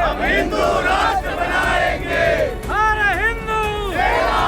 हम हिंदू राष्ट्र बनाएंगे। हर हिंदू सेवा।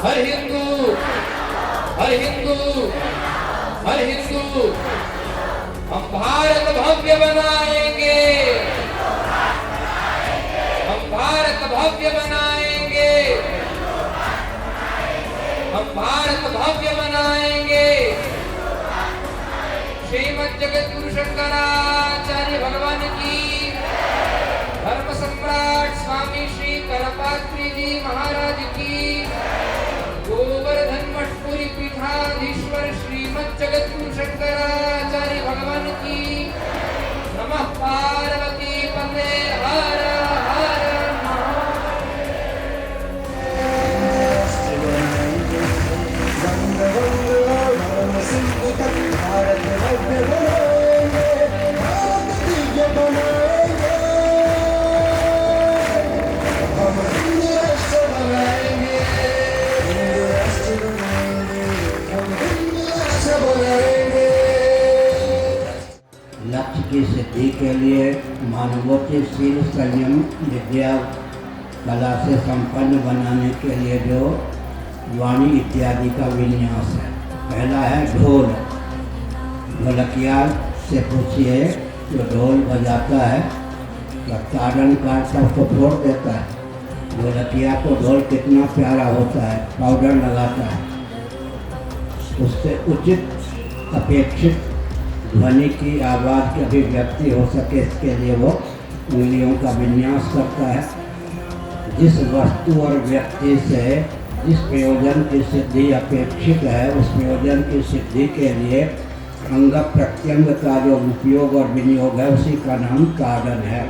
हर हिंदू, हर हिंदू, हर हिंदू, हम भारत भव्य बनाएंगे, हम भारत भव्य बनाएंगे, हम भारत भव्य बनाएंगे। श्रीमद् जगद्गुरु शंकराचार्य भगवान की, धर्म सम्राट स्वामी श्री करपात्री जी महाराज की, गोवर्धन मठपुरी पीठाधीश्वर श्रीमद् जगद्गुरु शंकराचार्य भगवान की। नमः पार्वती पते हर हर लक्ष्य की सिद्धि के लिए मानवोचित संयम विद्या कला से संपन्न बनाने के लिए जो वाणी इत्यादि का विन्यास है। पहला है ढोल। ढोलकिया से पूछिए, जो ढोल बजाता है तो ताड़न का सबको फोड़ देता है। ढोलकिया को ढोल कितना प्यारा होता है, पाउडर लगाता है, उससे उचित अपेक्षित ध्वनि की आवाज़ की अभिव्यक्ति हो सके, इसके लिए वो उंगलियों का विन्यास करता है। जिस वस्तु और व्यक्ति से जिस प्रयोजन की सिद्धि अपेक्षित है, उस प्रयोजन की सिद्धि के लिए अंग प्रत्यंग का जो उपयोग और विनियोग है, उसी का नाम ताड़न है।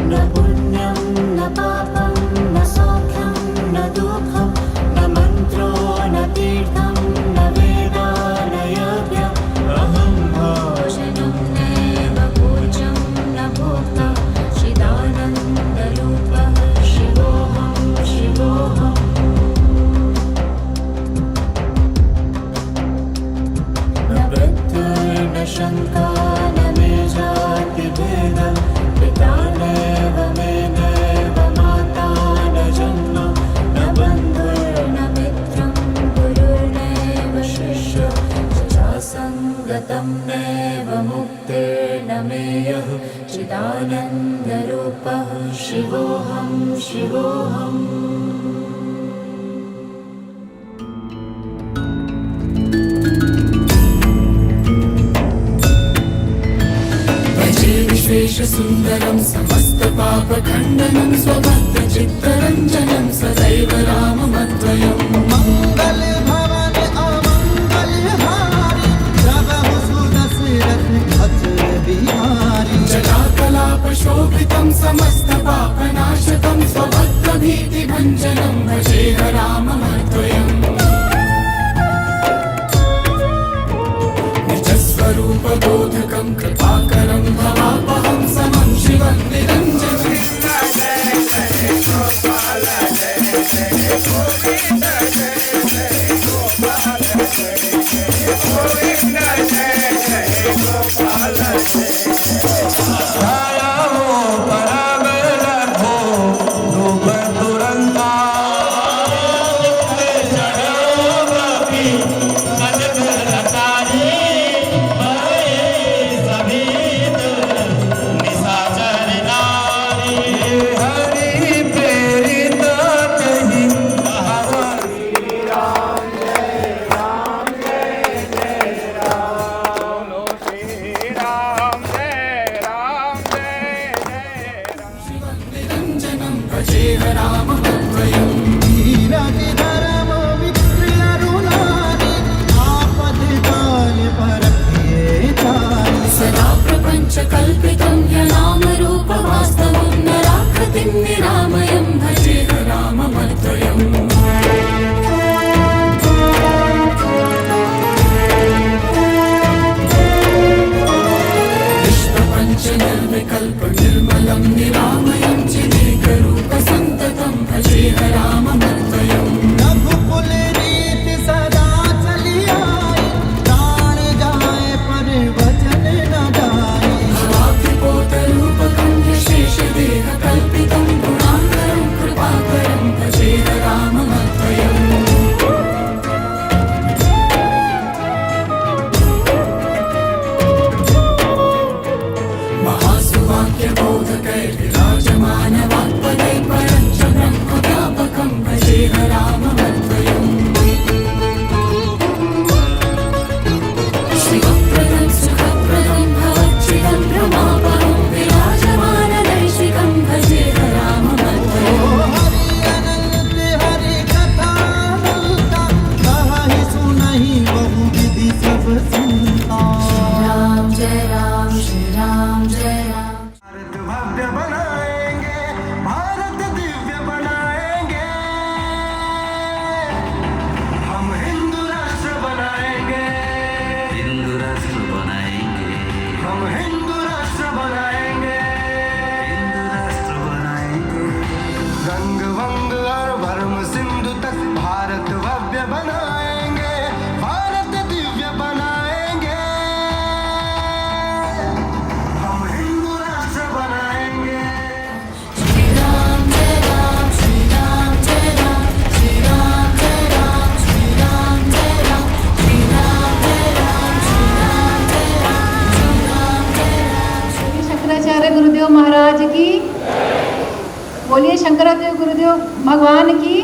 न पुण्यं शङ्का न मे जातिभेदः पिता नैव मे नैव माता न जन्म न बन्धुर्न मित्रं गुरुर्नैव शिष्यः सङ्गतं नैव मुक्तिर्न मे यः चिदानन्दरूपः शिवोऽहं शिवोऽहम्। विश्वेशसुन्दरं समस्तपापखण्डनं स्वभक्तचित्तरञ्जनं सदैव राममद्वयम् मंगल भवन अमंगल हारी प्रभु सुदशरथ अचर बिहारी जटाकलापशोभितं समस्तपापनाशकं स्वभक्तभीतिभञ्जनं भजेह राममद्वयम् निजस्वरूपबोधकं कृपाकरं भवापहं समं शिवं निरञ्जनम् कल्पितं ह्यनामरूपवास्तवं नराकृतिं निरामयं भजेह राममद्वयम् विश्वपञ्चनिर्विकल्पनिर्मलं निरामयं चिदेकरूपसन्ततं भजेह राममद्वयम् रघुकुल रीति सदा चली आई प्राण जाए पर वचन न जाए रूपकं शेषदेह कल्पितं गुणाकरं कृपाकरं भजेह राममद्वयम् महासुवाक्यबोधकैर्विराजमानवाक्पदै परं च ब्रह्मव्यापकं भजेह राममद्वयम् शिवप्रदं सुखप्रदं भवच्चिदं भ्रमापहं विराजमानदैशिकं भजेह राममद्वयम् हरि अनंत हरि कथा अनंता कहि सुनहि बहु विधि सब सुनता। राम जय राम श्री राम जय राम। भारत भव्य बनाएंगे भारत दिव्य बनाएंगे हम हिंदू राष्ट्र बनाएंगे हिंदू राष्ट्र बनाएंगे हम हिंदू राष्ट्र बनाएंगे हिंदू राष्ट्र बनाएंगे गंग वंग और भरम सिंधु तक भारत भव्य बनाएंगे भारत दिव्य बनाएंगे हम हिंदू राष्ट्र बनाएंगे। श्री राम जय राम श्री राम जय राम श्री राम जय राम श्री राम जय राम श्री राम जय राम श्री राम जय राम श्री राम जय राम। शंकराचार्य गुरुदेव महाराज की बोलिए, शंकराचार्य गुरुदेव भगवान की।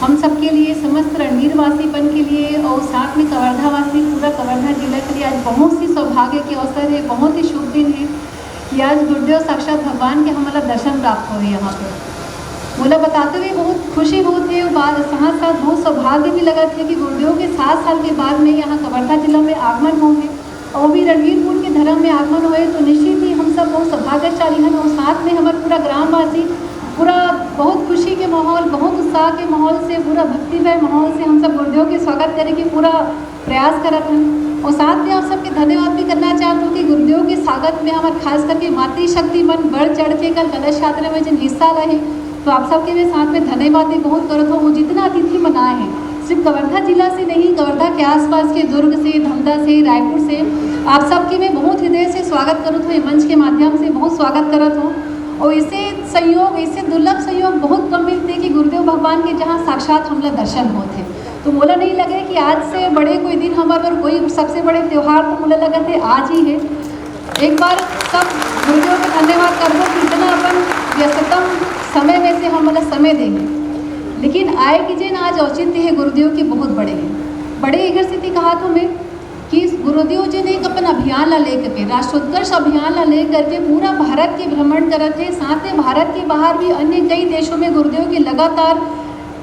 हम सबके लिए, समस्त रणवीर वासीपन के लिए और साथ में कवर्धा वासी, पूरा कवर्धा जिला के लिए आज बहुत सी सौभाग्य के अवसर है, बहुत ही शुभ दिन है कि आज गुरुदेव साक्षात भगवान के हमारा दर्शन प्राप्त हुए यहाँ पर। बोला बताते हुए बहुत खुशी होती है, बाद साथ साथ बहुत सौभाग्य भी लगा था कि गुरुदेव के 7 साल के बाद में यहाँ कवर्धा जिला में आगमन होंगे और भी रणवीरपुर के धर्म में आगमन हुए, तो निश्चित ही हम सब बहुत सौभाग्यशाली हैं। और साथ में हमारे पूरा ग्रामवासी पूरा बहुत खुशी के माहौल, बहुत उत्साह के माहौल से, पूरा भक्तिमय माहौल से हम सब गुरुदेव के स्वागत करने की पूरा प्रयास करत हैं। और साथ में आप सबके धन्यवाद भी करना चाहते हूँ कि गुरुदेव के स्वागत में हमारे खास करके मातृशक्ति मन बढ़ चढ़ के कल कलश यात्रा में जिन हिस्सा रहे, तो आप सबके भी साथ में धन्यवाद भी बहुत करत हो। वो जितना अतिथि मनाए हैं सिर्फ कवर्धा जिला से नहीं, कवर्धा के आसपास के दुर्ग से, धमदा से, रायपुर से आप सबके मैं बहुत हृदय से स्वागत करत हूँ। मंच के माध्यम से बहुत स्वागत करत हूँ। और इससे दुर्लभ सहयोग बहुत कम मिलते कि गुरुदेव भगवान के जहाँ साक्षात हमला दर्शन होते। तो मोला नहीं लगे कि आज से बड़े कोई दिन हमारे पर कोई सबसे बड़े त्यौहार, तो मोला लगा थे आज ही है। एक बार सब गुरुदेव को धन्यवाद करबो कि इतना अपन व्यस्ततम समय में से हम मतलब समय देंगे, लेकिन आए कि जिन आज औचित्य है गुरुदेव के बहुत बड़े हैं। बड़े इधर से कहा तो मैं कि गुरुदेव जी ने एक अपन अभियान ला लेकर के, राष्ट्रोत्कर्ष अभियान ला लेकर के पूरा भारत के भ्रमण करत है। साथ में भारत के बाहर भी अन्य कई देशों में गुरुदेव के लगातार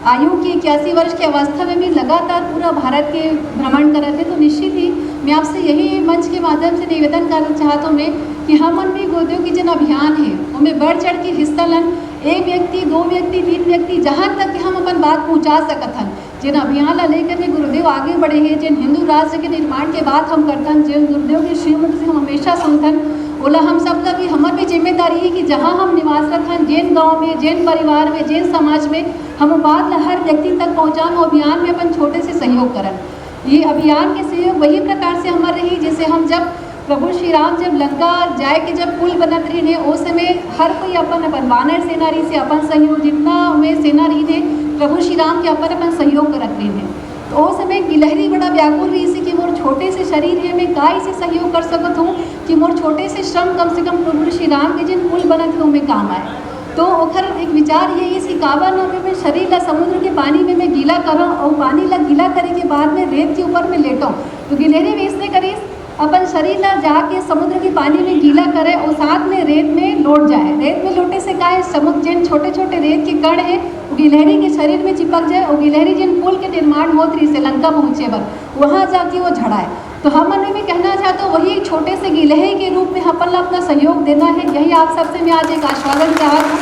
आयु की 81 वर्ष की अवस्था में भी लगातार पूरा भारत के भ्रमण करत है। तो निश्चित ही मैं आपसे यही मंच के माध्यम से निवेदन करना चाहता हूँ मैं कि हम भी गुरुदेव की जिन अभियान है उनमें बढ़ चढ़ के हिस्सा लन। एक व्यक्ति, 2 व्यक्ति, 3 व्यक्ति, जहाँ तक कि हम अपन बात पहुँचा सकत हन। जिन अभियान ला लेकर के गुरुदेव आगे बढ़े हैं, जिन हिंदू राष्ट्र के निर्माण के बात हम करतन, जिन गुरुदेव के श्रीमत से हम हमेशा सुनतन, ओला हम सब का भी हमार भी जिम्मेदारी है कि जहाँ हम निवासरत हन, जिन गाँव में, जिन परिवार में, जिन समाज में, हम बात ला हर व्यक्ति तक पहुँचान। वो अभियान में अपन छोटे से सहयोग करन। ये अभियान के सहयोग वही प्रकार से हमारे रही जैसे हम जब प्रभु श्री राम जब लंका जाए के जब पुल बनत रही ने, उस समय हर कोई अपन वानर सेना रही से अपन सहयोग, जितना हमें सेना रही ने प्रभु श्री राम के अपन सहयोग करत रही ने। तो उस समय गिलहरी बड़ा व्याकुल रही से कि मोर छोटे से शरीर है, मैं काय से सहयोग कर सकत हूँ कि मोर छोटे से श्रम कम से कम प्रभु श्री राम के जिन पुल बनत है में काम आए। तो ओखर एक विचार ये है कि काबा न मैं शरीर ला समुद्र के पानी में मैं गीला करूँ और पानी ला गीला करे के बाद में रेत के ऊपर में लेटूँ। तो गिलहरी वैसने करी अपन शरीर ला जाके समुद्र के पानी में गीला करे और साथ में रेत में लौट जाए। रेत में लौटे से क्या है, समुद्र जिन छोटे छोटे रेत के कण है वो गिलहरी के शरीर में चिपक जाए और गिलहरी जिन पुल के निर्माण होत रही से लंका पहुँचे पर वहाँ जाके वो झड़ाए। तो हम में कहना चाहते हो वही छोटे से गिलहरी के रूप में अपन ला अपना सहयोग देना है। यही आप सबसे मैं आज एक आश्वासन चाहता हूँ।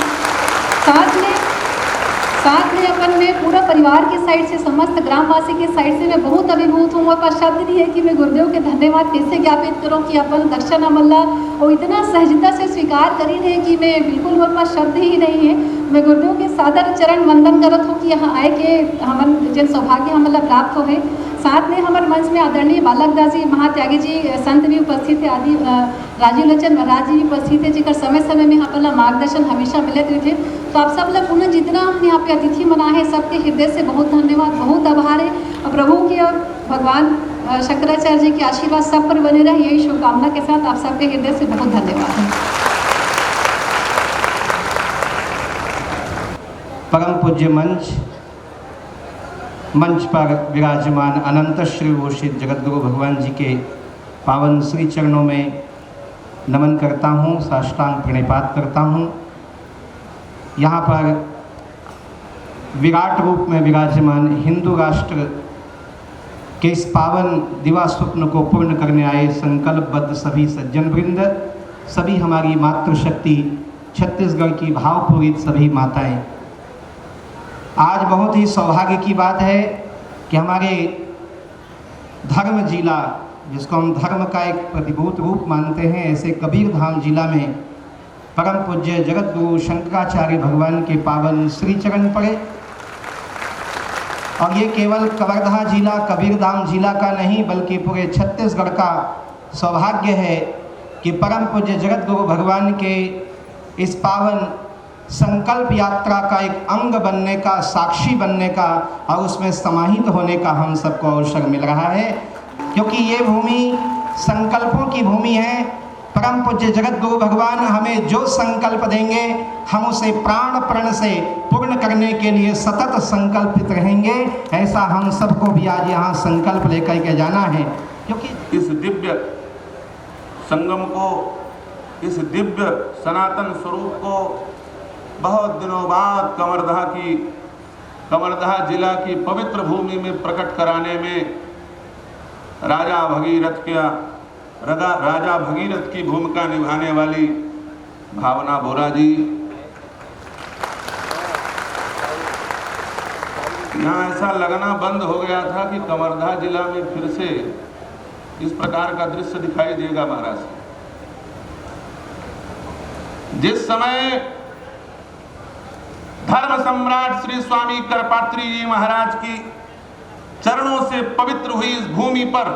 साथ में अपन में पूरा परिवार के साइड से, समस्त ग्रामवासी के साइड से मैं बहुत अभिभूत हूँ। और शब्द नहीं है कि मैं गुरुदेव के धन्यवाद कैसे ज्ञापित करूँ कि अपन दक्षिणा मल्ला और इतना सहजता से स्वीकार करी रहे कि मैं बिल्कुल मेरे पास शब्द ही नहीं है। मैं गुरुदेव के सादर चरण वंदन करत हूँ कि यहाँ आए के हमन जिन सौभाग्य हमला प्राप्त हो है। साथ में हमारे मंच में आदरणीय बालक दास जी, महात्यागी जी, संत भी उपस्थित है, आदि राजीव लोचन महाराज जी भी उपस्थित है, जिसका समय समय में यहाँ पर मार्गदर्शन हमेशा मिलते थे। तो आप सब लोग पुनः जितना हमने यहाँ पे अतिथि मना है सबके हृदय से बहुत धन्यवाद, बहुत आभार है। और प्रभु के और भगवान शंकराचार्य जी के आशीर्वाद सब पर बने रहे, यही शुभकामना के साथ आप सबके हृदय से बहुत धन्यवाद है। परम पूज्य मंच पर विराजमान अनंत श्री घोषित जगतगुरु भगवान जी के पावन श्री चरणों में नमन करता हूँ, साष्टांग प्रणिपात करता हूँ। यहाँ पर विराट रूप में विराजमान हिंदू राष्ट्र के इस पावन दिवा स्वप्न को पूर्ण करने आए संकल्पबद्ध सभी सज्जन वृंद, सभी हमारी मातृशक्ति छत्तीसगढ़ की भावपूरित सभी माताएं, आज बहुत ही सौभाग्य की बात है कि हमारे धर्म जिला, जिसको हम धर्म का एक प्रतिभूत रूप मानते हैं, ऐसे कबीरधाम जिला में परम पूज्य जगत गुरु शंकराचार्य भगवान के पावन श्री चरण पड़े। और ये केवल कवर्धा जिला, कबीरधाम जिला का नहीं बल्कि पूरे छत्तीसगढ़ का सौभाग्य है कि परम पूज्य जगत गुरु भगवान के इस पावन संकल्प यात्रा का एक अंग बनने का, साक्षी बनने का और उसमें समाहित होने का हम सबको अवसर मिल रहा है। क्योंकि ये भूमि संकल्पों की भूमि है। परम पूज्य जगत गुरु भगवान हमें जो संकल्प देंगे हम उसे प्राण प्रण से पूर्ण करने के लिए सतत संकल्पित रहेंगे। ऐसा हम सबको भी आज यहाँ संकल्प लेकर के जाना है। क्योंकि इस दिव्य संगम को, इस दिव्य सनातन स्वरूप को बहुत दिनों बाद कवर्धा जिला की पवित्र भूमि में प्रकट कराने में राजा भगीरथ की भूमिका निभाने वाली भावना बोरा जी, यहाँ ऐसा लगना बंद हो गया था कि कवर्धा जिला में फिर से इस प्रकार का दृश्य दिखाई देगा महाराज। जिस समय धर्म सम्राट श्री स्वामी करपात्री जी महाराज की चरणों से पवित्र हुई इस भूमि पर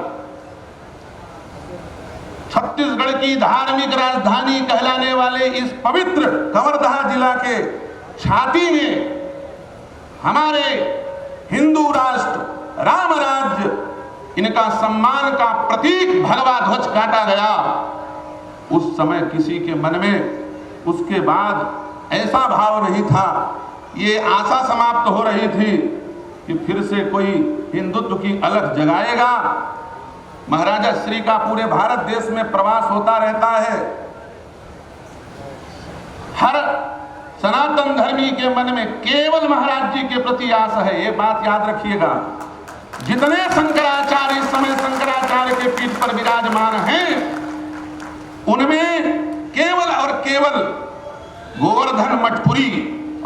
छत्तीसगढ़ की धार्मिक राजधानी कहलाने वाले इस पवित्र कवर्धा जिला के छाती में हमारे हिंदू राष्ट्र राम राज्य इनका सम्मान का प्रतीक भगवा ध्वज काटा गया। उस समय किसी के मन में उसके बाद ऐसा भाव नहीं था, ये आशा समाप्त हो रही थी कि फिर से कोई हिंदुत्व की अलख जगाएगा। महाराजा श्री का पूरे भारत देश में प्रवास होता रहता है। हर सनातन धर्मी के मन में केवल महाराज जी के प्रति आस है, ये बात याद रखिएगा। जितने शंकराचार्य इस समय शंकराचार्य के पीठ पर विराजमान हैं, उनमें केवल और केवल गोवर्धन मठपुरी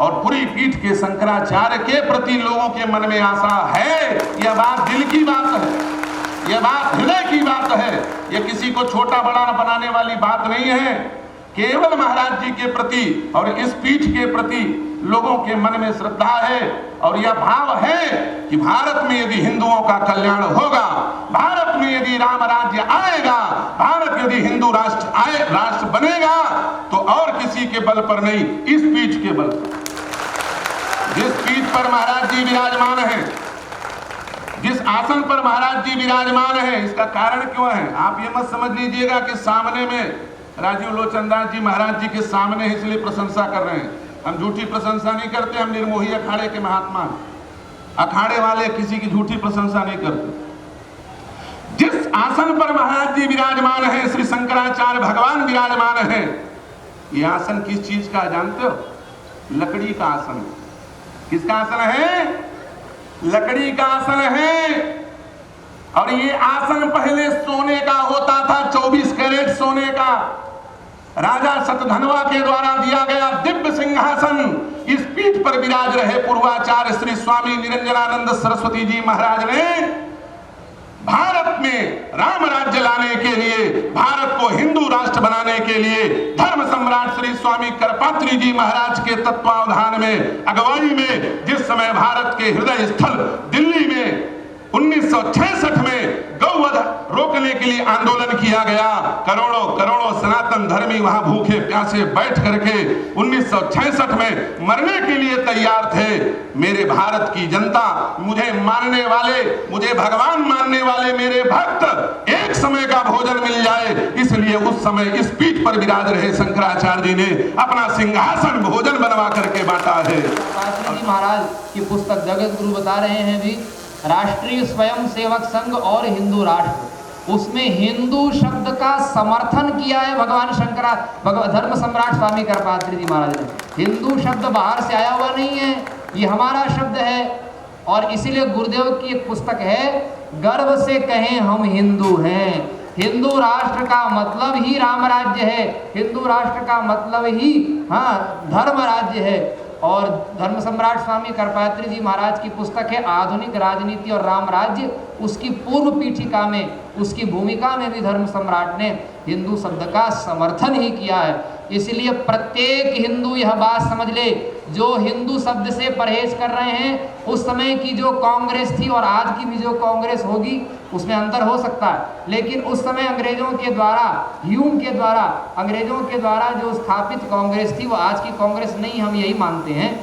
और पुरी पीठ के शंकराचार्य के प्रति लोगों के मन में आशा है। यह बात दिल की बात है, यह बात हृदय की बात है, यह किसी को छोटा बड़ा बनाने वाली बात नहीं है। केवल महाराज जी के प्रति और इस पीठ के प्रति लोगों के मन में श्रद्धा है और यह भाव है कि भारत में यदि हिंदुओं का कल्याण होगा, भारत में यदि राम राज्य आएगा, भारत यदि हिंदू राष्ट्र बनेगा, तो और किसी के बल पर नहीं, इस पीठ के बल पर। जिस पीठ पर महाराज जी विराजमान है, जिस आसन पर महाराज जी विराजमान है, इसका कारण क्यों है? आप ये मत समझ लीजिएगा कि सामने में राजीव लोचनदास जी महाराज जी के सामने इसलिए प्रशंसा कर रहे हैं। हम झूठी प्रशंसा नहीं करते, हम निर्मोही अखाड़े के महात्मा हैं। अखाड़े वाले किसी की झूठी प्रशंसा नहीं करते। जिस आसन पर महाराज जी विराजमान है, श्री शंकराचार्य भगवान विराजमान है, यह आसन किस चीज का जानते हो? लकड़ी का आसन है। किसका आसन है? लकड़ी का आसन है। और ये आसन पहले सोने का होता था, 24 कैरेट सोने का। राजा शतधनवा के द्वारा दिया गया दिव्य सिंहासन। इस पीठ पर विराज रहे पूर्वाचार्य श्री स्वामी निरंजनानंद सरस्वती जी महाराज ने भारत में राम राज्य लाने के लिए, भारत को हिंदू राष्ट्र बनाने के लिए धर्म सम्राट श्री स्वामी करपात्री जी महाराज के तत्वावधान में, अगुवाई में, जिस समय भारत के हृदय स्थल दिल्ली में 1966 में गौवध रोकने के लिए आंदोलन किया गया। करोड़ों करोड़ों सनातन धर्मी वहां भूखे प्यासे बैठ करके 1966 में मरने के लिए तैयार थे। मेरे भारत की जनता, मुझे मानने वाले, मुझे भगवान मानने वाले मेरे भक्त, एक समय का भोजन मिल जाए, इसलिए उस समय इस पीठ पर विराज रहे शंकराचार्य जी ने अपना सिंहासन भोजन बनवा करके बांटा है। महाराज की पुस्तक जगत गुरु बता रहे हैं भी, राष्ट्रीय स्वयं सेवक संघ और हिंदू राष्ट्र, उसमें हिंदू शब्द का समर्थन किया है भगवान धर्म सम्राट स्वामी करपात्री जी महाराज ने। हिंदू शब्द बाहर से आया हुआ नहीं है, ये हमारा शब्द है। और इसीलिए गुरुदेव की एक पुस्तक है, गर्व से कहें हम हिंदू हैं। हिंदू राष्ट्र का मतलब ही राम राज्य है, हिंदू राष्ट्र का मतलब ही धर्म राज्य है। और धर्म सम्राट स्वामी करपात्री जी महाराज की पुस्तक है आधुनिक राजनीति और राम राज्य, उसकी पूर्व पीठिका में, उसकी भूमिका में भी धर्म सम्राट ने हिंदू शब्द का समर्थन ही किया है। इसलिए प्रत्येक हिंदू यह बात समझ ले, जो हिंदू शब्द से परहेज कर रहे हैं, उस समय की जो कांग्रेस थी और आज की भी जो कांग्रेस होगी उसमें अंतर हो सकता है, लेकिन उस समय अंग्रेजों के द्वारा, ह्यूम के द्वारा, अंग्रेजों के द्वारा जो स्थापित कांग्रेस थी वो आज की कांग्रेस नहीं, हम यही मानते हैं।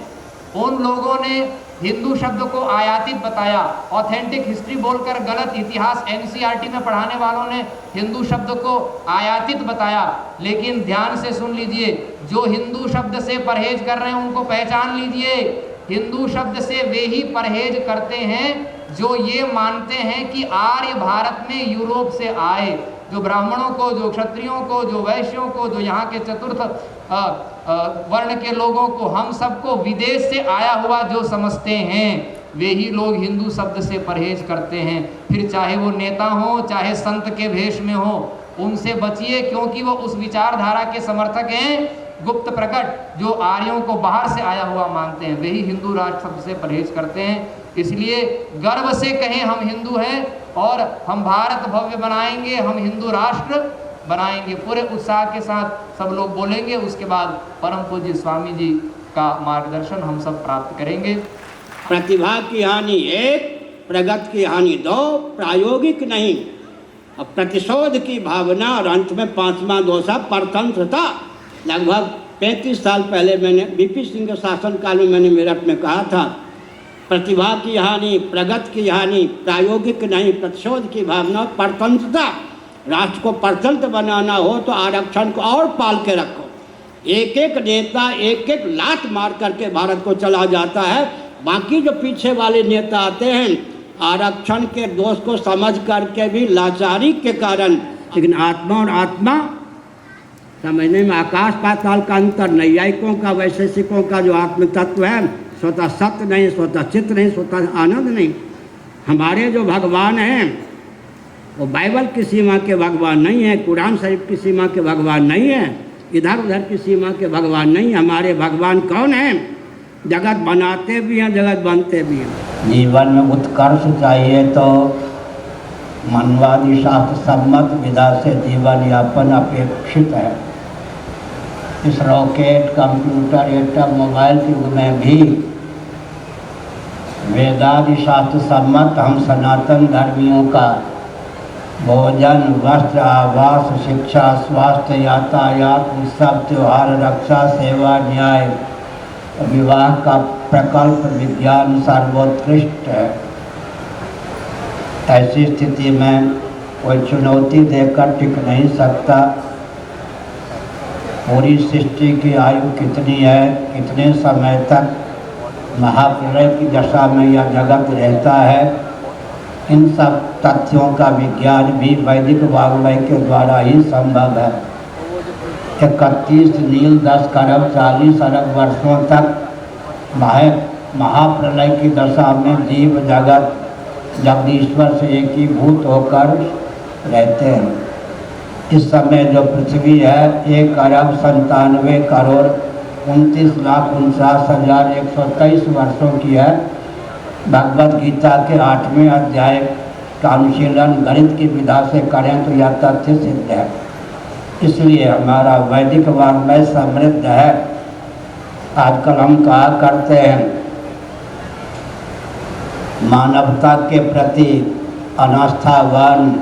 उन लोगों ने हिंदू शब्द को आयातित बताया, ऑथेंटिक हिस्ट्री बोलकर गलत इतिहास एनसीईआरटी में पढ़ाने वालों ने हिंदू शब्द को आयातित बताया। लेकिन ध्यान से सुन लीजिए, जो हिंदू शब्द से परहेज कर रहे हैं उनको पहचान लीजिए। हिंदू शब्द से वे ही परहेज करते हैं जो ये मानते हैं कि आर्य भारत में यूरोप से आए, जो ब्राह्मणों को, जो क्षत्रियों को, जो वैश्यों को, जो यहाँ के चतुर्थ वर्ण के लोगों को, हम सबको विदेश से आया हुआ जो समझते हैं, वे ही लोग हिंदू शब्द से परहेज करते हैं। फिर चाहे वो नेता हो, चाहे संत के भेष में हो, उनसे बचिए, क्योंकि वो उस विचारधारा के समर्थक हैं गुप्त प्रकट, जो आर्यों को बाहर से आया हुआ मानते हैं, वही हिंदू राष्ट्र शब्द से परहेज करते हैं। इसलिए गर्व से कहें हम हिंदू हैं और हम भारत भव्य बनाएंगे, हम हिंदू राष्ट्र बनाएंगे, पूरे उत्साह के साथ सब लोग बोलेंगे। उसके बाद परम पूज्य स्वामी जी का मार्गदर्शन हम सब प्राप्त करेंगे। प्रतिभा की हानि एक, प्रगति की हानि दो, प्रायोगिक नहीं। अब प्रतिशोध की भावना और अंत में पांचवा दोषा परतंत्रता। लगभग 35 साल पहले मैंने बीपी सिंह के शासनकाल में मैंने मेरठ में कहा था, प्रतिभा की हानि, प्रगति की हानि, प्रायोगिक नहीं, प्रतिशोध की भावना, परतंत्रता। राष्ट्र को परतंत्र बनाना हो तो आरक्षण को और पाल के रखो। एक एक नेता एक एक लात मार करके भारत को चला जाता है, बाकी जो पीछे वाले नेता आते हैं आरक्षण के दोष को समझ करके भी लाचारी के कारण, लेकिन आत्मा और आत्मा समझने में आकाश पाताल का अंतर। नैयायिकों का, वैशेषिकों का जो आत्म तत्व है, स्वतः सत्य नहीं, स्वतः चित्त नहीं, स्वतः आनंद नहीं। हमारे जो भगवान हैं वो बाइबल की सीमा के भगवान नहीं है, कुरान शरीफ की सीमा के भगवान नहीं है, इधर उधर की सीमा के भगवान नहीं। हमारे भगवान कौन हैं? जगत बनाते भी हैं, जगत बनते भी हैं। जीवन में उत्कर्ष चाहिए तो मनवादी शास्त्र सम्मत विधा से जीवन यापन अपेक्षित है। इस रॉकेट, कंप्यूटर, एटम, मोबाइल के युग में भी वेदादि शास्त्र सम्मत हम सनातन धर्मियों का भोजन, वस्त्र, आवास, शिक्षा, स्वास्थ्य, यातायात, उत्सव, त्योहार, रक्षा, सेवा, न्याय, विवाह का प्रकल्प विज्ञान सर्वोत्कृष्ट है। ऐसी स्थिति में कोई चुनौती देकर टिक नहीं सकता। पूरी सृष्टि की आयु कितनी है, कितने समय तक महाप्रलय की दशा में यह जगत रहता है, इन सब तथ्यों का विज्ञान भी वैदिक वाङ्मय के द्वारा ही संभव है। 31 नील 10 करोड़ 40 अरब वर्षों तक महाप्रलय की दशा में जीव जगत जगदीश्वर से एकीभूत होकर रहते हैं। इस समय जो पृथ्वी है 1 अरब 97 करोड़ 29,49,123 वर्षों की है। भगवद गीता के 8वें अध्याय का अनुशीलन गणित की विधा से करें तो यह तथ्य सिद्ध है। इसलिए हमारा वैदिक वाङ्मय समृद्ध है। आजकल हम कहा करते हैं मानवता के प्रति अनास्थावान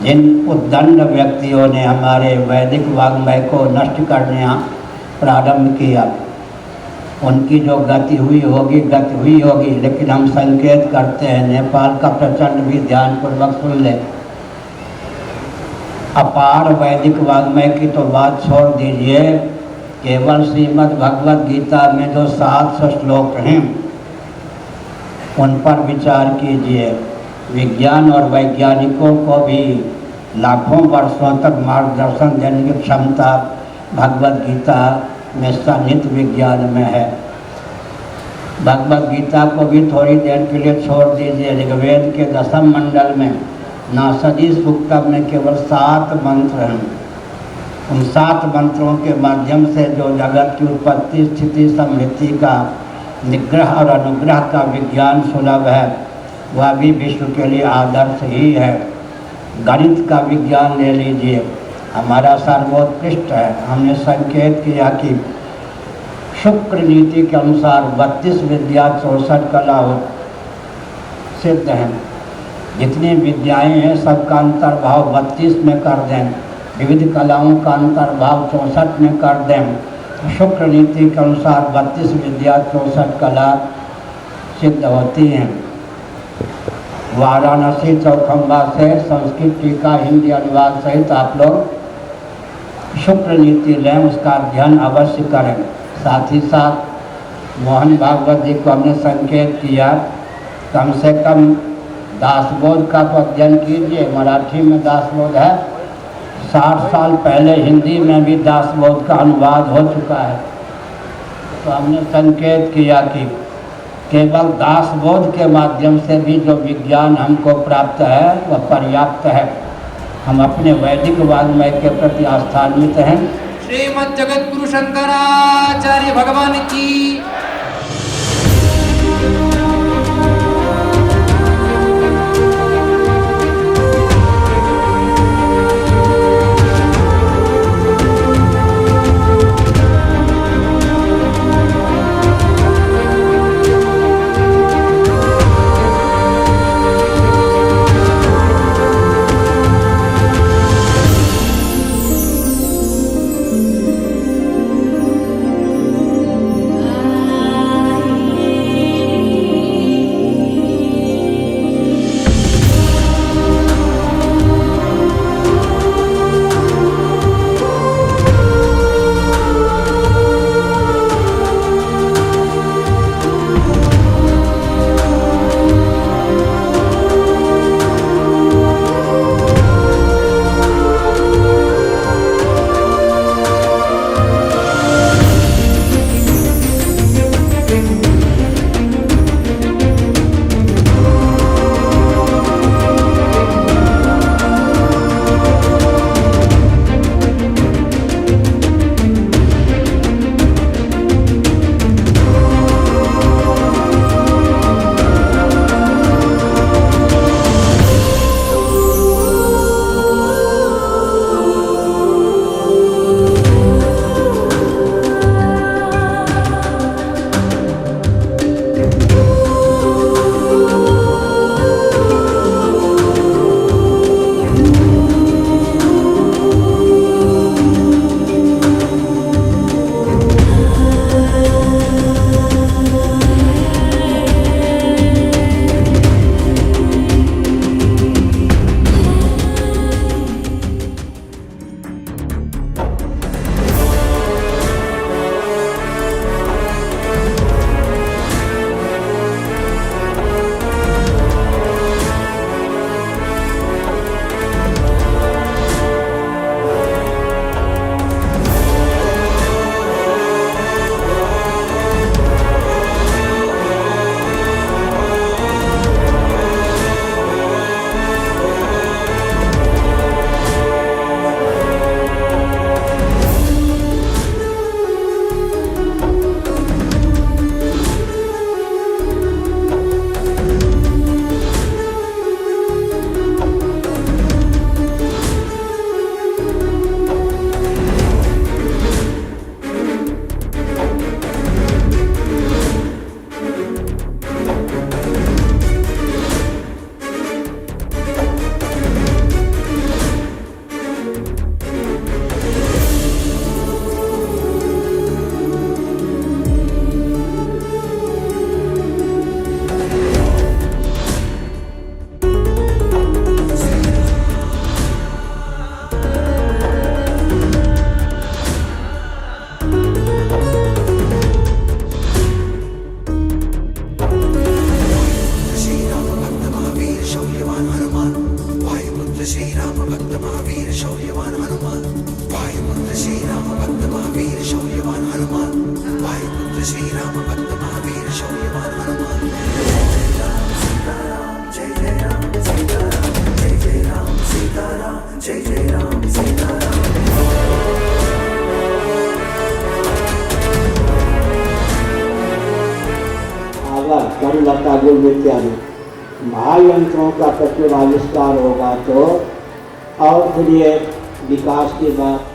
जिन उद्दंड व्यक्तियों ने हमारे वैदिक वाङ्मय को नष्ट करने प्रारंभ किया, उनकी जो गति हुई होगी, लेकिन हम संकेत करते हैं। नेपाल का प्रचंड भी ध्यानपूर्वक सुन ले। अपार वैदिक वाङ्मय की तो बात छोड़ दीजिए, केवल श्रीमद् भगवद गीता में जो 700 श्लोक हैं उन पर विचार कीजिए। विज्ञान और वैज्ञानिकों को भी लाखों वर्षों तक मार्गदर्शन देने की क्षमता भगवद गीता में सन्निहित विज्ञान में है। भगवद गीता को भी थोड़ी देर के लिए छोड़ दीजिए। ऋग्वेद के 10वें मंडल में नासदी सूक्तम में केवल 7 मंत्र हैं। उन 7 मंत्रों के माध्यम से जो जगत की उत्पत्ति, स्थिति, समृद्धि का निग्रह और अनुग्रह का विज्ञान सुलभ है, वह भी विश्व के लिए आदर्श ही है। गणित का विज्ञान ले लीजिए, हमारा सर्वोत्कृष्ट है। हमने संकेत किया कि शुक्र नीति के अनुसार 32 विद्या 64 कला सिद्ध हैं। जितनी विद्याएं हैं सबका अंतर्भाव 32 में कर दें, विविध कलाओं का अंतर्भाव 64 में कर दें। शुक्र नीति के अनुसार 32 विद्या 64 कला सिद्ध होती हैं। वाराणसी चौखंबा से संस्कृत टीका हिंदी अनुवाद सहित आप लोग शुक्र नीति लें, उसका अध्ययन अवश्य करें। साथ ही साथ मोहन भागवत जी को हमने संकेत किया, कम से कम दासबोध का तो अध्ययन कीजिए। मराठी में दासबोध है, 60 साल पहले हिंदी में भी दासबोध का अनुवाद हो चुका है। तो हमने संकेत किया कि केवल दासबोध के माध्यम से भी जो विज्ञान हमको प्राप्त है वह पर्याप्त है। हम अपने वैदिक वाङ्मय के प्रति आस्थान्वित हैं। श्रीमद् जगत गुरु शंकराचार्य भगवान की शौर्यवान हनुमान वायुपुत्र श्री राम भक्त महावीर शौर्यवान हनुमान वायुपुत्र श्री राम भक्त महावीर शौर्यवान हनुमान वायुपुत्र श्री राम भक्त महावीर शौर्यवान हनुमान जय जय राम सीताराम जय जय राम सीताराम जय जय राम सीताराम अगर कर्ण लता गुल इत्यादि महायंत्रों का तत्व आविष्कार होगा तो और फिर ये विकास की बात